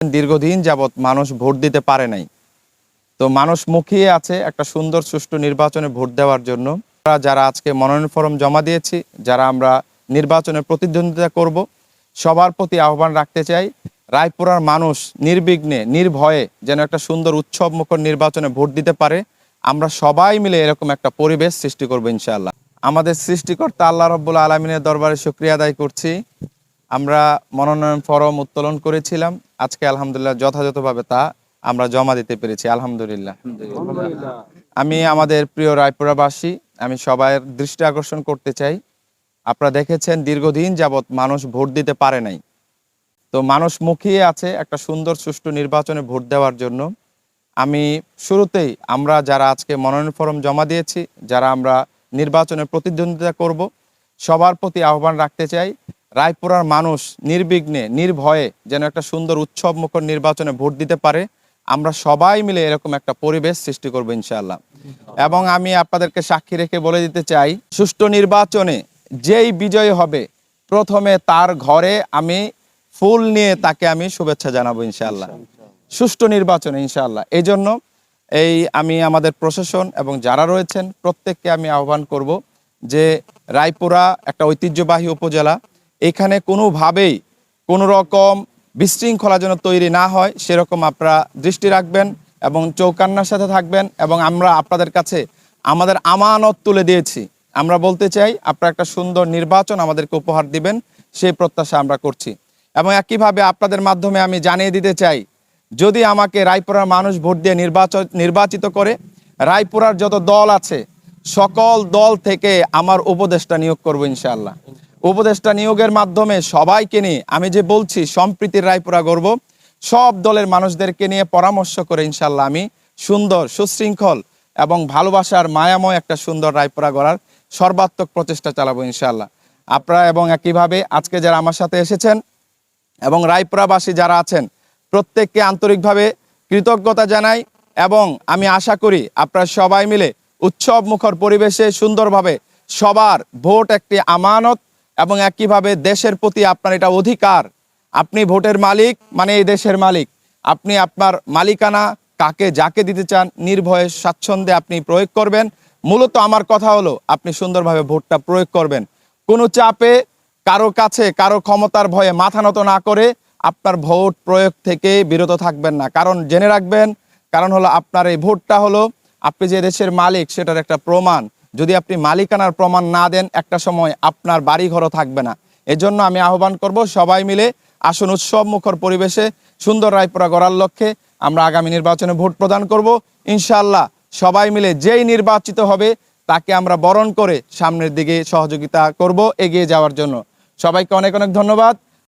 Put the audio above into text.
দীর্ঘদিন যাবৎ মানুষ ভোট দিতে পারে নাই। তো মানুষ মুখিয়ে আছে একটা সুন্দর সুষ্ঠু নির্বাচনে ভোট দেওয়ার জন্য। যারা আজকে মনোনয়ন ফরম জমা দিয়েছি, যারা আমরা নির্বাচনে প্রতিদ্বন্দ্বিতা করব, সবার প্রতি আহ্বান রাখতে চাই, রায়পুরার মানুষ নির্বিঘ্নে নির্ভয়ে যেন একটা সুন্দর উৎসব মুখর নির্বাচনে ভোট দিতে পারে। আমরা সবাই মিলে এরকম একটা পরিবেশ সৃষ্টি করবো ইনশাআল্লাহ। আমাদের সৃষ্টিকর্তা আল্লাহ রাব্বুল আলামিনের দরবারে শুকরিয়া আদায় করছি। আমরা মনোনয়ন ফরম উত্তোলন করেছিলাম, আজকে আলহামদুলিল্লাহ যথাযথভাবে তা আমরা জমা দিতে পেরেছি, আলহামদুলিল্লাহ। আমি আমাদের প্রিয় রায়পুরাবাসী, আমি সবার দৃষ্টি আকর্ষণ করতে চাই, আপনারা দেখেছেন দীর্ঘদিন যাবৎ মানুষ ভোট দিতে পারে নাই। তো মানুষ মুখিয়ে আছে একটা সুন্দর সুষ্ঠু নির্বাচনে ভোট দেওয়ার জন্য। আমি শুরুতেই আমরা যারা আজকে মনোনয়ন ফরম জমা দিয়েছি, যারা আমরা নির্বাচনে প্রতিদ্বন্দ্বিতা করব, সবার প্রতি আহ্বান রাখতে চাই, রায়পুরার মানুষ নির্বিঘ্নে নির্ভয়ে যেন একটা সুন্দর উৎসব মুখর নির্বাচনে ভোট দিতে পারে। আমরা সবাই মিলে এরকম একটা পরিবেশ সৃষ্টি করবো ইনশাআল্লাহ। এবং আমি আপনাদেরকে সাক্ষী রেখে বলে দিতে চাই, সুষ্ঠু নির্বাচনে যেই বিজয়ী হবে প্রথমে তার ঘরে আমি ফুল নিয়ে তাকে আমি শুভেচ্ছা জানাবো ইনশাআল্লাহ, সুষ্ঠু নির্বাচনে ইনশাআল্লাহ। এই জন্য আমি আমাদের প্রশাসন এবং যারা রয়েছেন প্রত্যেককে আমি আহ্বান করব যে রায়পুরা একটা ঐতিহ্যবাহী উপজেলা, এখানে কোনোভাবেই কোনো রকম বিশৃঙ্খলা যেন তৈরি না হয় সেরকম আপনারা দৃষ্টি রাখবেন এবং চৌকান্নার সাথে থাকবেন। এবং আমরা আপনাদের কাছে আমাদের আমানত তুলে দিয়েছি, আমরা বলতে চাই আপনারা একটা সুন্দর নির্বাচন আমাদেরকে উপহার দিবেন, সেই প্রত্যাশা আমরা করছি। এবং একইভাবে আপনাদের মাধ্যমে আমি জানিয়ে দিতে চাই, যদি আমাকে রায়পুরার মানুষ ভোট দিয়ে নির্বাচিত করে, রায়পুরার যত দল আছে সকল দল থেকে আমার উপদেষ্টা নিয়োগ করব ইনশাআল্লাহ। উপদেষ্টা নিয়োগের মাধ্যমে সবাইকে নিয়ে আমি যে বলছি সম্প্রীতির রায়পুরা গড়ব, সব দলের মানুষদেরকে নিয়ে পরামর্শ করে ইনশাআল্লাহ আমি সুন্দর সুশৃঙ্খল এবং ভালোবাসার মায়াময় একটা সুন্দর রায়পুরা গড়ার সর্বাত্মক প্রচেষ্টা চালাবো ইনশাআল্লাহ। আপনারা এবং একইভাবে আজকে যারা আমার সাথে এসেছেন এবং রায়পুরাবাসী যারা আছেন প্রত্যেককে আন্তরিকভাবে কৃতজ্ঞতা জানাই। এবং আমি আশা করি আপনারা সবাই মিলে উৎসব মুখর পরিবেশে সুন্দরভাবে, সবার ভোট একটি আমানত এবং একইভাবে দেশের প্রতি আপনার এটা অধিকার, আপনি ভোটের মালিক মানে এই দেশের মালিক, আপনি আপনার মালিকানা কাকে যাকে দিতে চান নির্ভয়ে স্বাচ্ছন্দ্যে আপনি প্রয়োগ করবেন। মূলত আমার কথা হলো আপনি সুন্দরভাবে ভোটটা প্রয়োগ করবেন, কোনো চাপে কারো কাছে কারো ক্ষমতার ভয়ে মাথা নত না করে আপনার ভোট প্রয়োগ থেকে বিরত থাকবেন না। কারণ জেনে রাখবেন, কারণ হলো আপনার এই ভোটটা হলো আপনি যে দেশের মালিক সেটার একটা প্রমাণ। যদি আপনি মালিকানার প্রমাণ না দেন একটা সময় আপনার বাড়ি ঘরও থাকবে না। এজন্য আমি আহ্বান করব সবাই মিলে আসুন উৎসব মুখর পরিবেশে সুন্দর রায়পুরা গড়ার লক্ষ্যে আমরা আগামী নির্বাচনে ভোট প্রদান করব ইনশাআল্লাহ। সবাই মিলে যেই নির্বাচিত হবে তাকে আমরা বরণ করে সামনের দিকে সহযোগিতা করব এগিয়ে যাওয়ার জন্য। সবাইকে অনেক অনেক ধন্যবাদ।